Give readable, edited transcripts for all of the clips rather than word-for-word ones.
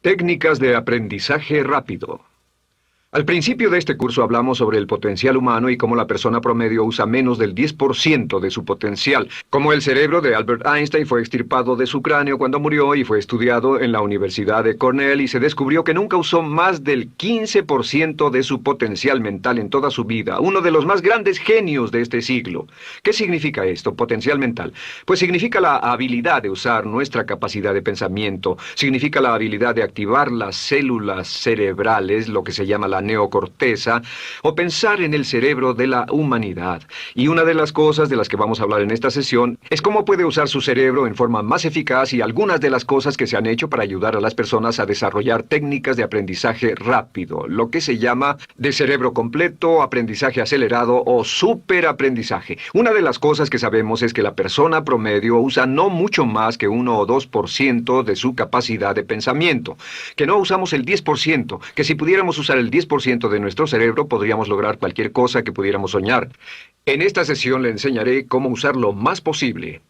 Técnicas de aprendizaje rápido. Al principio de este curso hablamos sobre el potencial humano y cómo la persona promedio usa menos del 10% de su potencial, cómo el cerebro de Albert Einstein fue extirpado de su cráneo cuando murió y fue estudiado en la Universidad de Cornell y se descubrió que nunca usó más del 15% de su potencial mental en toda su vida, uno de los más grandes genios de este siglo. ¿Qué significa esto, potencial mental? Pues significa la habilidad de usar nuestra capacidad de pensamiento, significa la habilidad de activar las células cerebrales, lo que se llama la neocorteza, o pensar en el cerebro de la humanidad. Y una de las cosas de las que vamos a hablar en esta sesión es cómo puede usar su cerebro en forma más eficaz y algunas de las cosas que se han hecho para ayudar a las personas a desarrollar técnicas de aprendizaje rápido, lo que se llama de cerebro completo, aprendizaje acelerado o superaprendizaje. Una de las cosas que sabemos es que la persona promedio usa no mucho más que 1 o 2% de su capacidad de pensamiento, que no usamos el 10%, que si pudiéramos usar el 10% de nuestro cerebro podríamos lograr cualquier cosa que pudiéramos soñar. En esta sesión le enseñaré cómo usar lo más posible.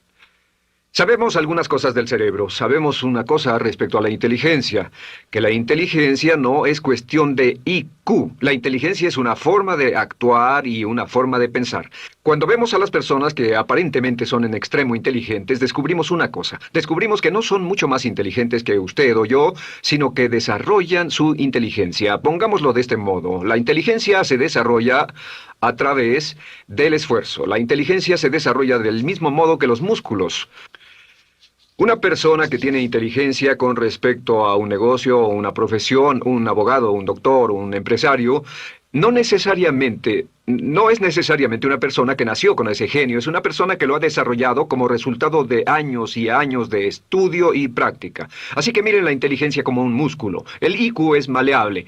Sabemos algunas cosas del cerebro. Sabemos una cosa respecto a la inteligencia, que la inteligencia no es cuestión de IQ. La inteligencia es una forma de actuar y una forma de pensar. Cuando vemos a las personas que aparentemente son en extremo inteligentes, descubrimos una cosa. Descubrimos que no son mucho más inteligentes que usted o yo, sino que desarrollan su inteligencia. Pongámoslo de este modo. La inteligencia se desarrolla a través del esfuerzo. La inteligencia se desarrolla del mismo modo que los músculos. Una persona que tiene inteligencia con respecto a un negocio o una profesión, un abogado, un doctor, un empresario, no es necesariamente una persona que nació con ese genio, es una persona que lo ha desarrollado como resultado de años y años de estudio y práctica. Así que miren la inteligencia como un músculo. El IQ es maleable.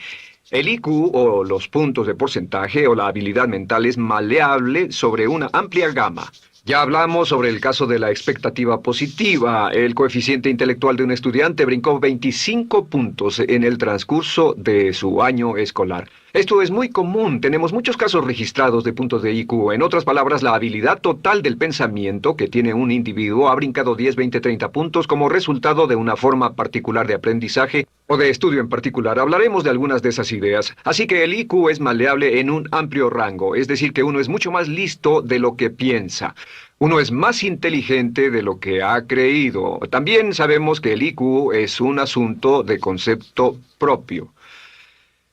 El IQ, o los puntos de porcentaje, o la habilidad mental, es maleable sobre una amplia gama. Ya hablamos sobre el caso de la expectativa positiva. El coeficiente intelectual de un estudiante brincó 25 puntos en el transcurso de su año escolar. Esto es muy común. Tenemos muchos casos registrados de puntos de IQ. En otras palabras, la habilidad total del pensamiento que tiene un individuo ha brincado 10, 20, 30 puntos como resultado de una forma particular de aprendizaje o de estudio en particular. Hablaremos de algunas de esas ideas. Así que el IQ es maleable en un amplio rango, es decir, que uno es mucho más listo de lo que piensa. Uno es más inteligente de lo que ha creído. También sabemos que el IQ es un asunto de concepto propio.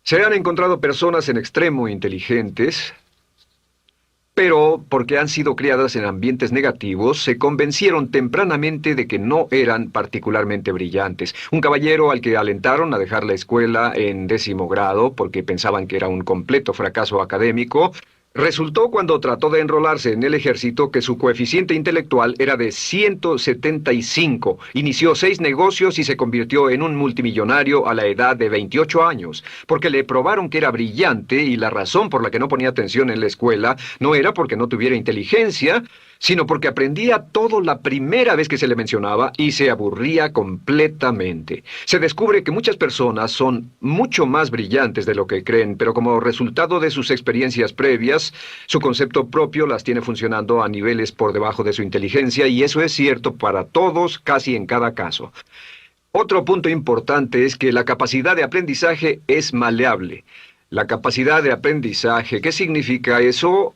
Se han encontrado personas en extremo inteligentes, pero porque han sido criadas en ambientes negativos, se convencieron tempranamente de que no eran particularmente brillantes. Un caballero al que alentaron a dejar la escuela en 10º grado porque pensaban que era un completo fracaso académico, resultó cuando trató de enrolarse en el ejército que su coeficiente intelectual era de 175. Inició 6 negocios y se convirtió en un multimillonario a la edad de 28 años, porque le probaron que era brillante y la razón por la que no ponía atención en la escuela no era porque no tuviera inteligencia, sino porque aprendía todo la primera vez que se le mencionaba y se aburría completamente. Se descubre que muchas personas son mucho más brillantes de lo que creen, pero como resultado de sus experiencias previas, su concepto propio las tiene funcionando a niveles por debajo de su inteligencia, y eso es cierto para todos, casi en cada caso. Otro punto importante es que la capacidad de aprendizaje es maleable. La capacidad de aprendizaje, ¿qué significa eso?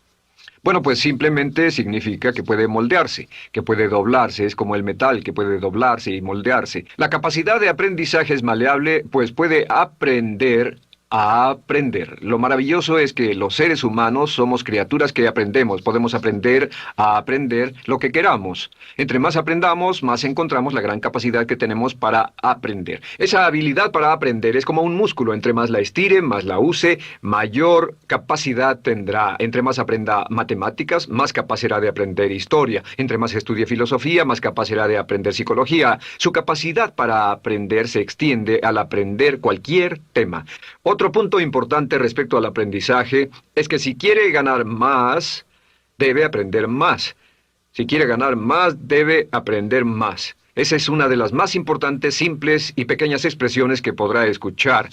Bueno, pues simplemente significa que puede moldearse, que puede doblarse, es como el metal que puede doblarse y moldearse. La capacidad de aprendizaje es maleable, pues puede aprender a aprender. Lo maravilloso es que los seres humanos somos criaturas que aprendemos. Podemos aprender a aprender lo que queramos. Entre más aprendamos, más encontramos la gran capacidad que tenemos para aprender. Esa habilidad para aprender es como un músculo. Entre más la estire, más la use, mayor capacidad tendrá. Entre más aprenda matemáticas, más capaz será de aprender historia. Entre más estudie filosofía, más capaz será de aprender psicología. Su capacidad para aprender se extiende al aprender cualquier tema. Otro punto importante respecto al aprendizaje es que si quiere ganar más, debe aprender más. Si quiere ganar más, debe aprender más. Esa es una de las más importantes, simples y pequeñas expresiones que podrá escuchar.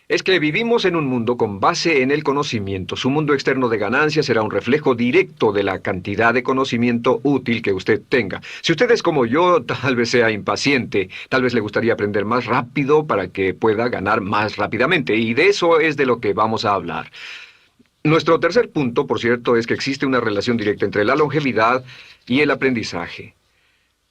es que vivimos en un mundo con base en el conocimiento. Su mundo externo de ganancias será un reflejo directo de la cantidad de conocimiento útil que usted tenga. Si usted es como yo, tal vez sea impaciente, tal vez le gustaría aprender más rápido para que pueda ganar más rápidamente, y de eso es de lo que vamos a hablar. Nuestro tercer punto, por cierto, es que existe una relación directa entre la longevidad y el aprendizaje.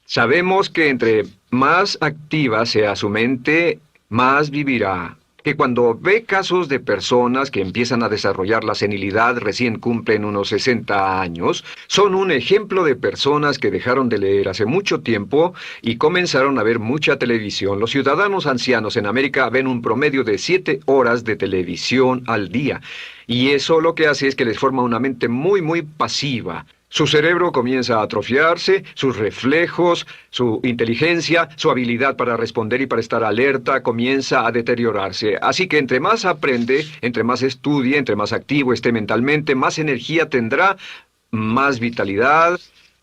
Sabemos que entre más activa sea su mente, más vivirá. Que cuando ve casos de personas que empiezan a desarrollar la senilidad, recién cumplen unos 60 años, son un ejemplo de personas que dejaron de leer hace mucho tiempo y comenzaron a ver mucha televisión. Los ciudadanos ancianos en América ven un promedio de 7 horas de televisión al día. Y eso lo que hace es que les forma una mente muy pasiva. Su cerebro comienza a atrofiarse, sus reflejos, su inteligencia, su habilidad para responder y para estar alerta comienza a deteriorarse. Así que entre más aprende, entre más estudia, entre más activo esté mentalmente, más energía tendrá, más vitalidad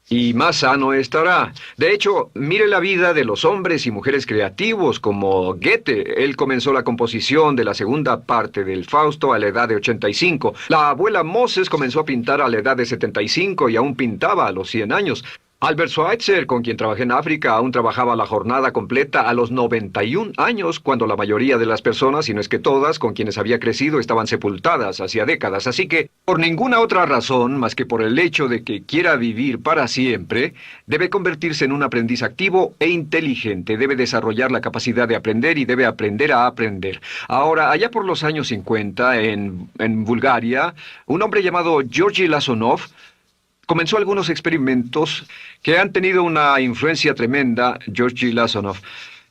y más sano estará. De hecho, mire la vida de los hombres y mujeres creativos como Goethe. Él comenzó la composición de la segunda parte del Fausto a la edad de 85. La abuela Moses comenzó a pintar a la edad de 75 y aún pintaba a los 100 años. Albert Schweitzer, con quien trabajé en África, aún trabajaba la jornada completa a los 91 años, cuando la mayoría de las personas, si no es que todas, con quienes había crecido, estaban sepultadas hacía décadas. Así que, por ninguna otra razón más que por el hecho de que quiera vivir para siempre, debe convertirse en un aprendiz activo e inteligente. Debe desarrollar la capacidad de aprender y debe aprender a aprender. Ahora, allá por los años 50, en Bulgaria, un hombre llamado Georgy Lasonov comenzó algunos experimentos que han tenido una influencia tremenda, Georgy Lasonov,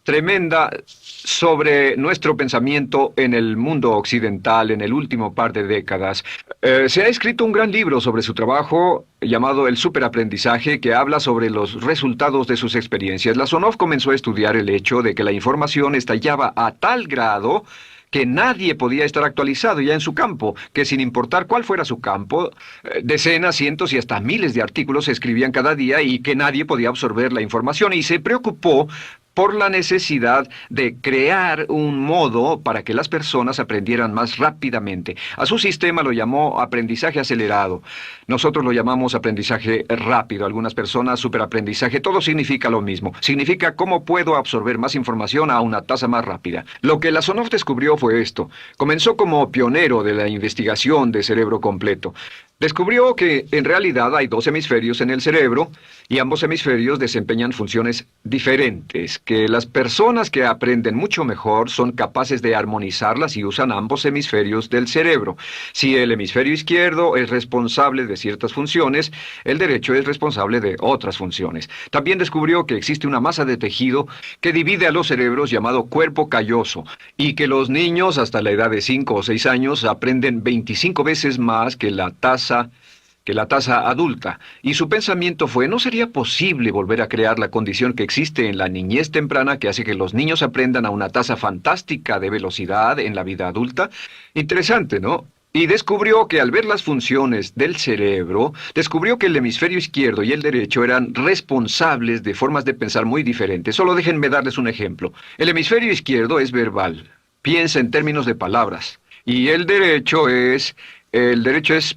tremenda sobre nuestro pensamiento en el mundo occidental en el último par de décadas. Se ha escrito un gran libro sobre su trabajo llamado El Superaprendizaje, que habla sobre los resultados de sus experiencias. Lasonov comenzó a estudiar el hecho de que la información estallaba a tal grado que nadie podía estar actualizado ya en su campo, que sin importar cuál fuera su campo, decenas, cientos y hasta miles de artículos se escribían cada día y que nadie podía absorber la información, y se preocupó por la necesidad de crear un modo para que las personas aprendieran más rápidamente. A su sistema lo llamó aprendizaje acelerado. Nosotros lo llamamos aprendizaje rápido. Algunas personas superaprendizaje. Todo significa lo mismo. Significa cómo puedo absorber más información a una tasa más rápida. Lo que Lasonov descubrió fue esto. Comenzó como pionero de la investigación de cerebro completo. Descubrió que en realidad hay dos hemisferios en el cerebro y ambos hemisferios desempeñan funciones diferentes, que las personas que aprenden mucho mejor son capaces de armonizarlas y usan ambos hemisferios del cerebro. Si el hemisferio izquierdo es responsable de ciertas funciones, el derecho es responsable de otras funciones. También descubrió que existe una masa de tejido que divide a los cerebros llamado cuerpo calloso, y que los niños hasta la edad de 5 o 6 años aprenden 25 veces más que la tasa adulta. Y su pensamiento fue, ¿no sería posible volver a crear la condición que existe en la niñez temprana que hace que los niños aprendan a una tasa fantástica de velocidad en la vida adulta? Interesante, ¿no? Y descubrió que al ver las funciones del cerebro, descubrió que el hemisferio izquierdo y el derecho eran responsables de formas de pensar muy diferentes. Solo déjenme darles un ejemplo. El hemisferio izquierdo es verbal, piensa en términos de palabras, y el derecho es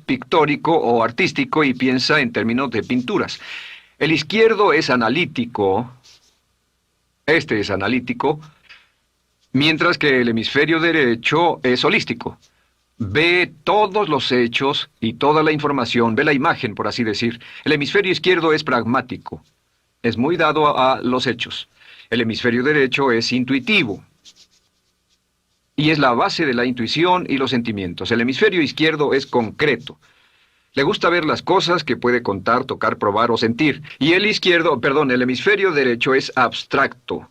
pictórico o artístico y piensa en términos de pinturas. El izquierdo es analítico, este es analítico, mientras que el hemisferio derecho es holístico. Ve todos los hechos y toda la información, ve la imagen, por así decir. El hemisferio izquierdo es pragmático, es muy dado a los hechos. El hemisferio derecho es intuitivo. Y es la base de la intuición y los sentimientos. El hemisferio izquierdo es concreto. Le gusta ver las cosas que puede contar, tocar, probar o sentir. Y el hemisferio derecho es abstracto.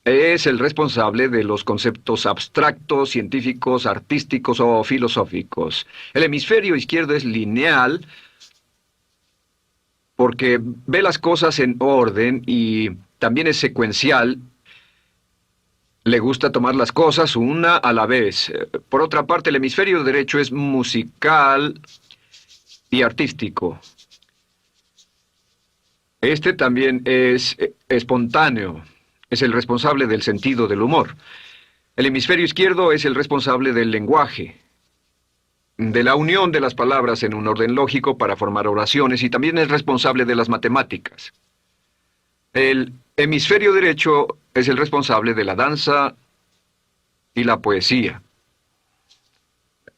Es el responsable de los conceptos abstractos, científicos, artísticos o filosóficos. El hemisferio izquierdo es lineal porque ve las cosas en orden y también es secuencial. Le gusta tomar las cosas una a la vez. Por otra parte, el hemisferio derecho es musical y artístico. Este también es espontáneo. Es el responsable del sentido del humor. El hemisferio izquierdo es el responsable del lenguaje, de la unión de las palabras en un orden lógico para formar oraciones y también es responsable de las matemáticas. El hemisferio derecho es el responsable de la danza y la poesía.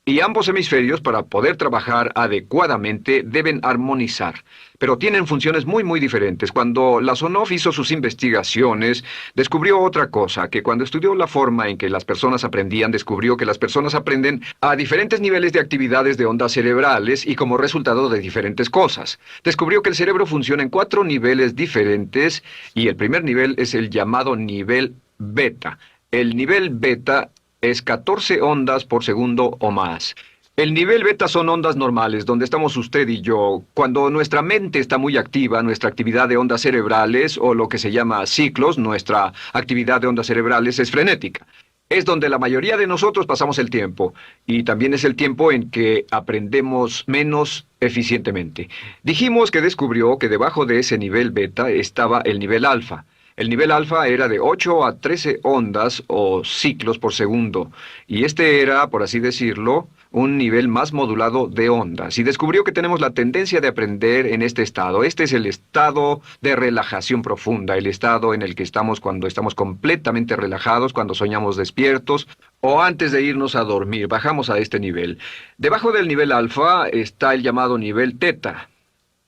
Y ambos hemisferios, para poder trabajar adecuadamente, deben armonizar. Pero tienen funciones muy diferentes. Cuando Lasonov hizo sus investigaciones, descubrió otra cosa, que cuando estudió la forma en que las personas aprendían, descubrió que las personas aprenden a diferentes niveles de actividades de ondas cerebrales y como resultado de diferentes cosas. Descubrió que el cerebro funciona en 4 niveles diferentes y el primer nivel es el llamado nivel beta. El nivel beta es 14 ondas por segundo o más. El nivel beta son ondas normales, donde estamos usted y yo. Cuando nuestra mente está muy activa, nuestra actividad de ondas cerebrales, o lo que se llama ciclos, nuestra actividad de ondas cerebrales es frenética. Es donde la mayoría de nosotros pasamos el tiempo, y también es el tiempo en que aprendemos menos eficientemente. Dijimos que descubrió que debajo de ese nivel beta estaba el nivel alfa. El nivel alfa era de 8 a 13 ondas o ciclos por segundo, y este era, por así decirlo, un nivel más modulado de ondas. Y descubrió que tenemos la tendencia de aprender en este estado. Este es el estado de relajación profunda, el estado en el que estamos cuando estamos completamente relajados, cuando soñamos despiertos, o antes de irnos a dormir. Bajamos a este nivel. Debajo del nivel alfa está el llamado nivel teta.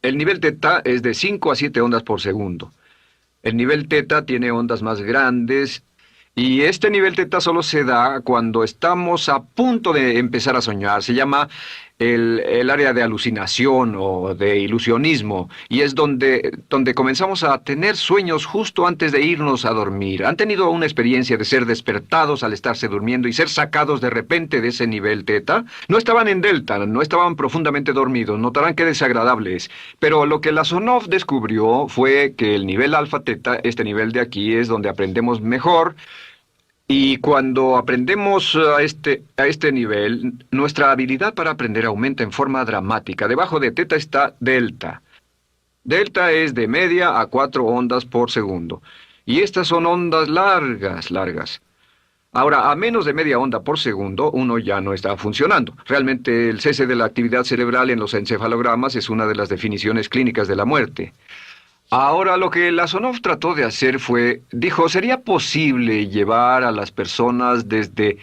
El nivel teta es de 5 a 7 ondas por segundo. El nivel teta tiene ondas más grandes y este nivel teta solo se da cuando estamos a punto de empezar a soñar. Se llama el área de alucinación o de ilusionismo y es donde comenzamos a tener sueños justo antes de irnos a dormir. ¿Han tenido una experiencia de ser despertados al estarse durmiendo y ser sacados de repente de ese nivel teta? No estaban en delta, no estaban profundamente dormidos, notarán qué desagradable es. Pero lo que Lasonov descubrió fue que el nivel alfa teta, este nivel de aquí, es donde aprendemos mejor. Y cuando aprendemos a este nivel, nuestra habilidad para aprender aumenta en forma dramática. Debajo de teta está delta. Delta es de media a 4 ondas por segundo. Y estas son ondas largas. Ahora, a menos de media onda por segundo, uno ya no está funcionando. Realmente, el cese de la actividad cerebral en los encefalogramas es una de las definiciones clínicas de la muerte. Ahora, lo que Lasonov trató de hacer dijo, ¿sería posible llevar a las personas desde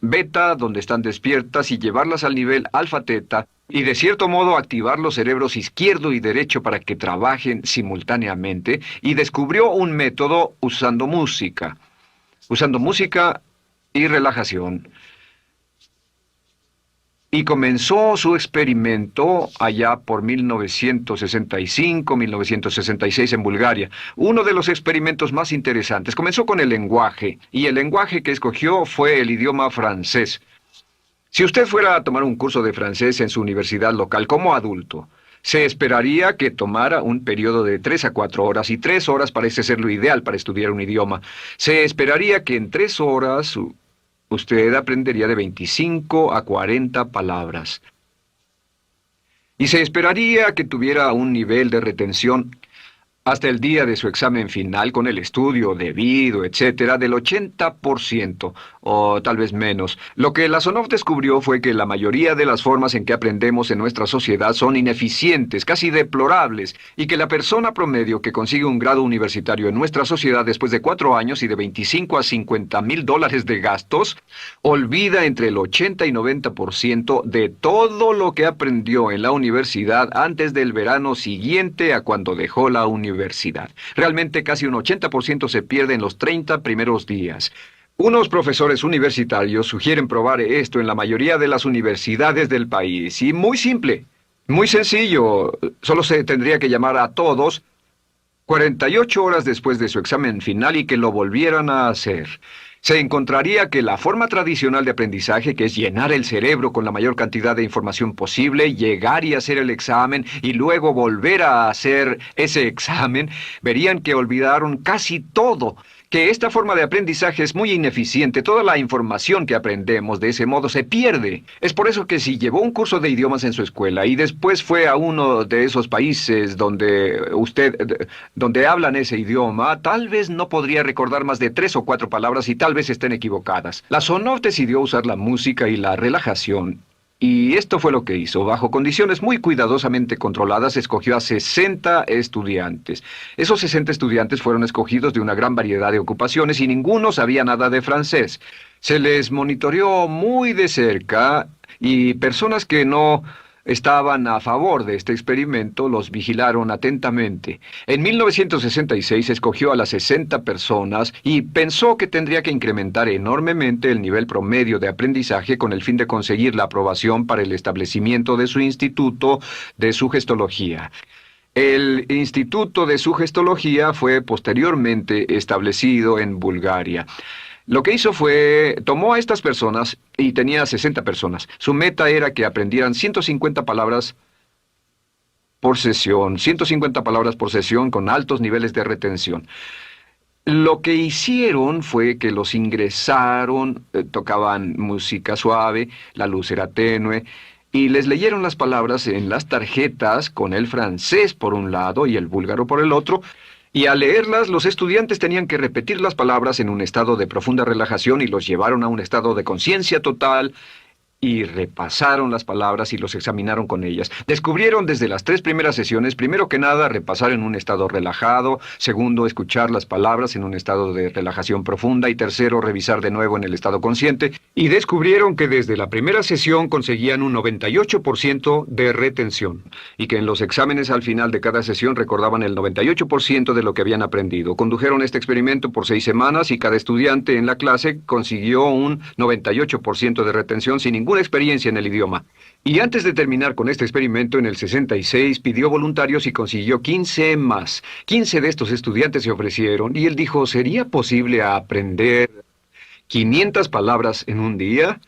beta, donde están despiertas, y llevarlas al nivel alfa-teta, y de cierto modo activar los cerebros izquierdo y derecho para que trabajen simultáneamente? Y descubrió un método usando música y relajación. Y comenzó su experimento allá por 1965, 1966 en Bulgaria. Uno de los experimentos más interesantes. Comenzó con el lenguaje, y el lenguaje que escogió fue el idioma francés. Si usted fuera a tomar un curso de francés en su universidad local como adulto, se esperaría que tomara un periodo de 3 a 4 horas, y 3 horas parece ser lo ideal para estudiar un idioma. Se esperaría que en 3 horas usted aprendería de 25 a 40 palabras. Y se esperaría que tuviera un nivel de retención hasta el día de su examen final, con el estudio debido, etcétera, del 80%, o tal vez menos. Lo que Lasonov descubrió fue que la mayoría de las formas en que aprendemos en nuestra sociedad son ineficientes, casi deplorables, y que la persona promedio que consigue un grado universitario en nuestra sociedad después de 4 años y de 25 a 50 mil dólares de gastos, olvida entre el 80 y 90% de todo lo que aprendió en la universidad antes del verano siguiente a cuando dejó la universidad. Realmente casi un 80% se pierde en los 30 primeros días. Unos profesores universitarios sugieren probar esto en la mayoría de las universidades del país. Y muy simple, muy sencillo. Solo se tendría que llamar a todos 48 horas después de su examen final y que lo volvieran a hacer. Se encontraría que la forma tradicional de aprendizaje, que es llenar el cerebro con la mayor cantidad de información posible, llegar y hacer el examen y luego volver a hacer ese examen, verían que olvidaron casi todo, que esta forma de aprendizaje es muy ineficiente. Toda la información que aprendemos de ese modo se pierde. Es por eso que si llevó un curso de idiomas en su escuela y después fue a uno de esos países donde hablan ese idioma, tal vez no podría recordar más de 3 o 4 palabras y tal vez estén equivocadas. La Sonov decidió usar la música y la relajación. Y esto fue lo que hizo. Bajo condiciones muy cuidadosamente controladas, escogió a 60 estudiantes. Esos 60 estudiantes fueron escogidos de una gran variedad de ocupaciones y ninguno sabía nada de francés. Se les monitoreó muy de cerca y personas que no estaban a favor de este experimento los vigilaron atentamente. En 1966 escogió a las 60 personas y pensó que tendría que incrementar enormemente el nivel promedio de aprendizaje con el fin de conseguir la aprobación para el establecimiento de su instituto de sugestología. El Instituto de Sugestología fue posteriormente establecido en Bulgaria. Lo que hizo fue, tomó a estas personas, y tenía 60 personas. Su meta era que aprendieran 150 palabras por sesión, 150 palabras por sesión con altos niveles de retención. Lo que hicieron fue que los ingresaron, tocaban música suave, la luz era tenue, y les leyeron las palabras en las tarjetas con el francés por un lado y el búlgaro por el otro. Y al leerlas, los estudiantes tenían que repetir las palabras en un estado de profunda relajación y los llevaron a un estado de conciencia total y repasaron las palabras y los examinaron con ellas. Descubrieron desde las 3 primeras sesiones, primero que nada, repasar en un estado relajado, segundo, escuchar las palabras en un estado de relajación profunda y tercero, revisar de nuevo en el estado consciente. Y descubrieron que desde la primera sesión conseguían un 98% de retención y que en los exámenes al final de cada sesión recordaban el 98% de lo que habían aprendido. Condujeron este experimento por 6 semanas y cada estudiante en la clase consiguió un 98% de retención sin ninguna experiencia en el idioma. Y antes de terminar con este experimento, en el 66 pidió voluntarios y consiguió 15 más. 15 de estos estudiantes se ofrecieron y él dijo, ¿sería posible aprender 500 palabras en un día?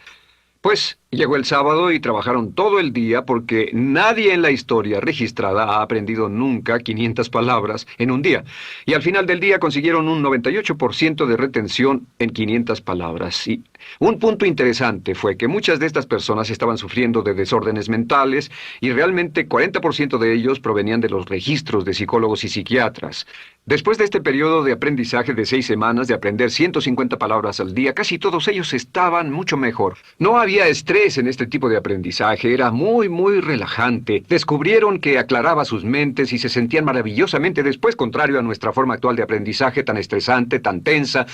Pues llegó el sábado y trabajaron todo el día porque nadie en la historia registrada ha aprendido nunca 500 palabras en un día. Y al final del día consiguieron un 98% de retención en 500 palabras. Y un punto interesante fue que muchas de estas personas estaban sufriendo de desórdenes mentales y realmente 40% de ellos provenían de los registros de psicólogos y psiquiatras. Después de este periodo de aprendizaje de 6 semanas, de aprender 150 palabras al día, casi todos ellos estaban mucho mejor. No había estrés en este tipo de aprendizaje, era muy relajante. Descubrieron que aclaraba sus mentes y se sentían maravillosamente después, contrario a nuestra forma actual de aprendizaje tan estresante, tan tensa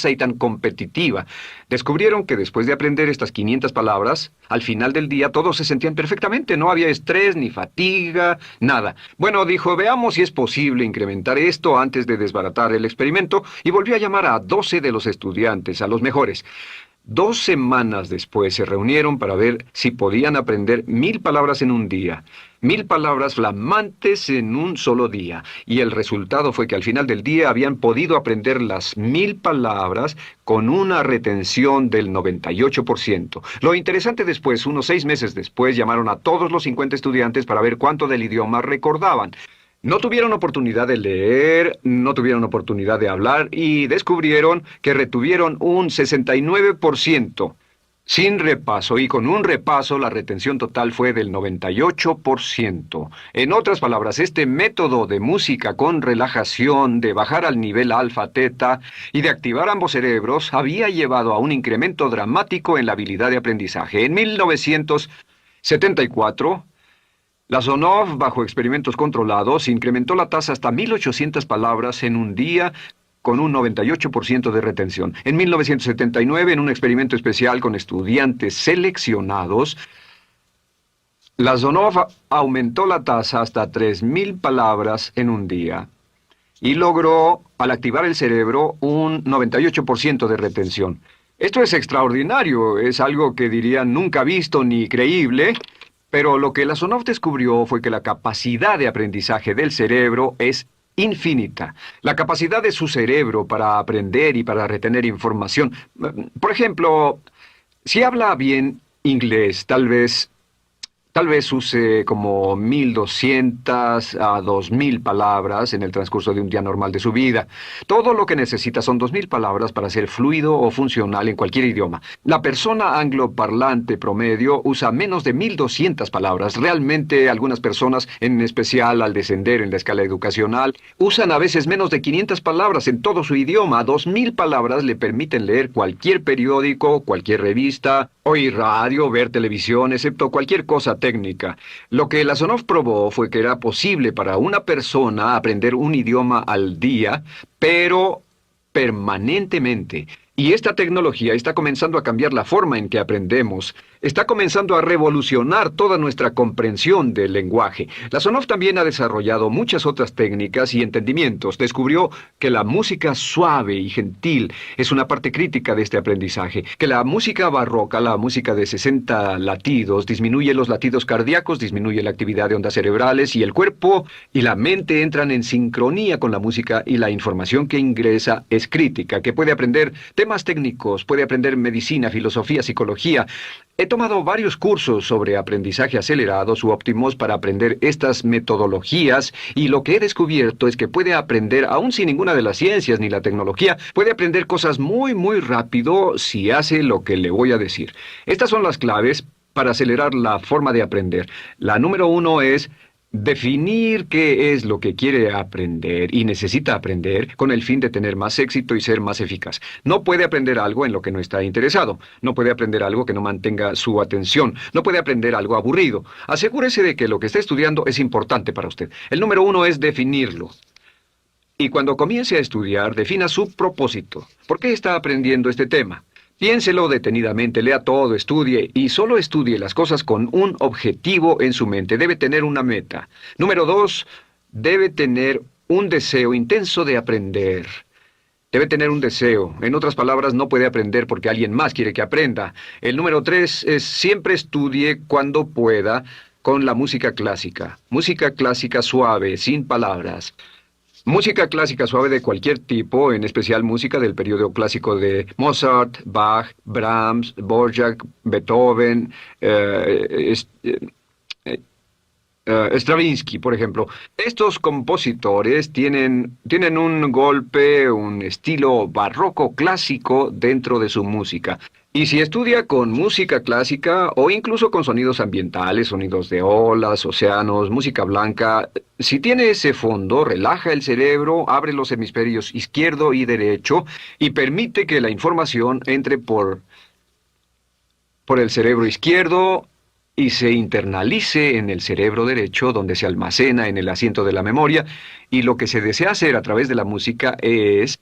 y tan competitiva. Descubrieron que después de aprender estas 500 palabras, al final del día todos se sentían perfectamente, no había estrés ni fatiga, nada. Bueno, dijo, veamos si es posible incrementar esto antes de desbaratar el experimento, y volvió a llamar a 12 de los estudiantes, a los mejores. 2 semanas después se reunieron para ver si podían aprender 1000 palabras en un día. 1000 palabras flamantes en un solo día. Y el resultado fue que al final del día habían podido aprender las 1000 palabras con una retención del 98%. Lo interesante después, unos 6 meses después, llamaron a todos los 50 estudiantes para ver cuánto del idioma recordaban. No tuvieron oportunidad de leer, no tuvieron oportunidad de hablar y descubrieron que retuvieron un 69%. Sin repaso y con un repaso la retención total fue del 98%. En otras palabras, este método de música con relajación, de bajar al nivel alfa-teta y de activar ambos cerebros había llevado a un incremento dramático en la habilidad de aprendizaje. En 1974... la Sonov, bajo experimentos controlados, incrementó la tasa hasta 1800 palabras en un día con un 98% de retención. En 1979, en un experimento especial con estudiantes seleccionados, la Sonov aumentó la tasa hasta 3000 palabras en un día y logró, al activar el cerebro, un 98% de retención. Esto es extraordinario, es algo que dirían nunca visto ni creíble. Pero lo que la Sonov descubrió fue que la capacidad de aprendizaje del cerebro es infinita. La capacidad de su cerebro para aprender y para retener información. Por ejemplo, si habla bien inglés, tal vez Tal vez use como 1.200 a 2.000 palabras en el transcurso de un día normal de su vida. Todo lo que necesita son 2.000 palabras para ser fluido o funcional en cualquier idioma. La persona angloparlante promedio usa menos de 1.200 palabras. Realmente algunas personas, en especial al descender en la escala educacional, usan a veces menos de 500 palabras en todo su idioma. 2.000 palabras le permiten leer cualquier periódico, cualquier revista, oír radio, ver televisión, excepto cualquier cosa técnica. Lo que Lasonov probó fue que era posible para una persona aprender un idioma al día, pero permanentemente. Y esta tecnología está comenzando a cambiar la forma en que aprendemos. Está comenzando a revolucionar toda nuestra comprensión del lenguaje. Lasonov también ha desarrollado muchas otras técnicas y entendimientos. Descubrió que la música suave y gentil es una parte crítica de este aprendizaje. Que la música barroca, la música de 60 latidos, disminuye los latidos cardíacos, disminuye la actividad de ondas cerebrales y el cuerpo y la mente entran en sincronía con la música y la información que ingresa es crítica, que puede aprender temas técnicos, puede aprender medicina, filosofía, psicología. He tomado varios cursos sobre aprendizaje acelerado, su óptimos para aprender estas metodologías y lo que he descubierto es que puede aprender, aún sin ninguna de las ciencias ni la tecnología, puede aprender cosas muy rápido si hace lo que le voy a decir. Estas son las claves para acelerar la forma de aprender. La número 1 es definir qué es lo que quiere aprender y necesita aprender con el fin de tener más éxito y ser más eficaz. No puede aprender algo en lo que no está interesado. No puede aprender algo que no mantenga su atención. No puede aprender algo aburrido. Asegúrese de que lo que está estudiando es importante para usted. El número 1 es definirlo. Y cuando comience a estudiar, defina su propósito. ¿Por qué está aprendiendo este tema? Piénselo detenidamente, lea todo, estudie y solo estudie las cosas con un objetivo en su mente. Debe tener una meta. Número 2, debe tener un deseo intenso de aprender. Debe tener un deseo. En otras palabras, no puede aprender porque alguien más quiere que aprenda. El número 3 es siempre estudie cuando pueda con la música clásica. Música clásica suave, sin palabras. Música clásica suave de cualquier tipo, en especial música del periodo clásico de Mozart, Bach, Brahms, Dvorak, Beethoven, Stravinsky, por ejemplo. Estos compositores tienen un golpe, un estilo barroco clásico dentro de su música. Y si estudia con música clásica o incluso con sonidos ambientales, sonidos de olas, océanos, música blanca, si tiene ese fondo, relaja el cerebro, abre los hemisferios izquierdo y derecho y permite que la información entre por el cerebro izquierdo y se internalice en el cerebro derecho, donde se almacena en el asiento de la memoria, y lo que se desea hacer a través de la música es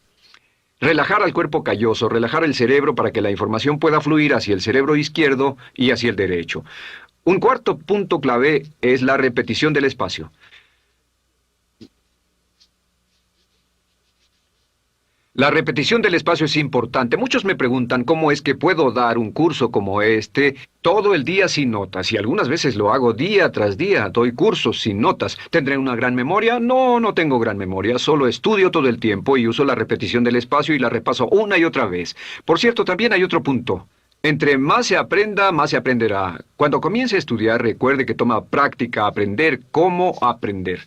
relajar al cuerpo calloso, relajar el cerebro para que la información pueda fluir hacia el cerebro izquierdo y hacia el derecho. Un cuarto punto clave es la repetición del espacio. La repetición del espacio es importante. Muchos me preguntan cómo es que puedo dar un curso como este todo el día sin notas. Y algunas veces lo hago día tras día. Doy cursos sin notas. ¿Tendré una gran memoria? No, no tengo gran memoria. Solo estudio todo el tiempo y uso la repetición del espacio y la repaso una y otra vez. Por cierto, también hay otro punto. Entre más se aprenda, más se aprenderá. Cuando comience a estudiar, recuerde que toma práctica aprender cómo aprender.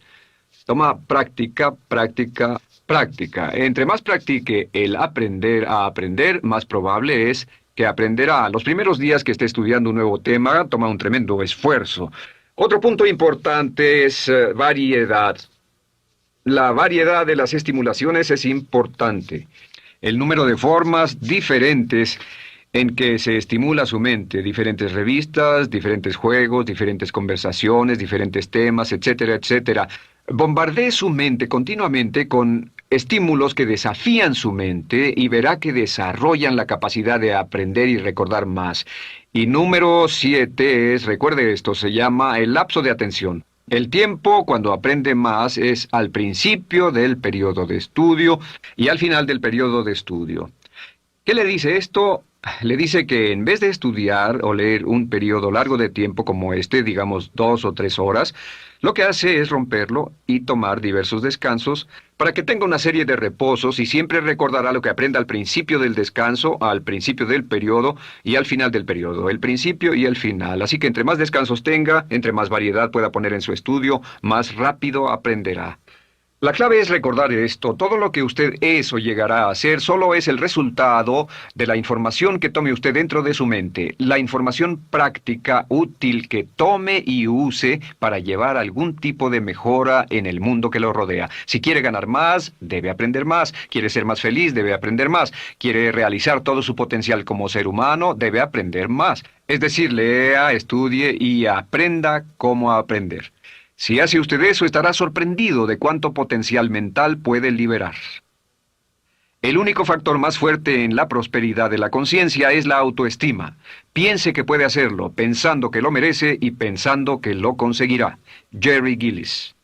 Toma práctica, práctica, práctica. Entre más practique el aprender a aprender, más probable es que aprenderá. Los primeros días que esté estudiando un nuevo tema, toma un tremendo esfuerzo. Otro punto importante es variedad. La variedad de las estimulaciones es importante. El número de formas diferentes en que se estimula su mente, diferentes revistas, diferentes juegos, diferentes conversaciones, diferentes temas, etcétera, etcétera. Bombardee su mente continuamente con estímulos que desafían su mente y verá que desarrollan la capacidad de aprender y recordar más. Y número 7 es, recuerde esto, se llama el lapso de atención. El tiempo, cuando aprende más, es al principio del periodo de estudio y al final del periodo de estudio. ¿Qué le dice esto? Le dice que en vez de estudiar o leer un periodo largo de tiempo como este, digamos 2 o 3 horas, Lo que hace es romperlo y tomar diversos descansos para que tenga una serie de reposos y siempre recordará lo que aprenda al principio del descanso, al principio del periodo y al final del periodo, el principio y el final. Así que entre más descansos tenga, entre más variedad pueda poner en su estudio, más rápido aprenderá. La clave es recordar esto. Todo lo que usted es o llegará a hacer solo es el resultado de la información que tome usted dentro de su mente. La información práctica, útil que tome y use para llevar algún tipo de mejora en el mundo que lo rodea. Si quiere ganar más, debe aprender más. Quiere ser más feliz, debe aprender más. Quiere realizar todo su potencial como ser humano, debe aprender más. Es decir, lea, estudie y aprenda cómo aprender. Si hace usted eso, estará sorprendido de cuánto potencial mental puede liberar. El único factor más fuerte en la prosperidad de la conciencia es la autoestima. Piense que puede hacerlo, pensando que lo merece y pensando que lo conseguirá. Jerry Gillis.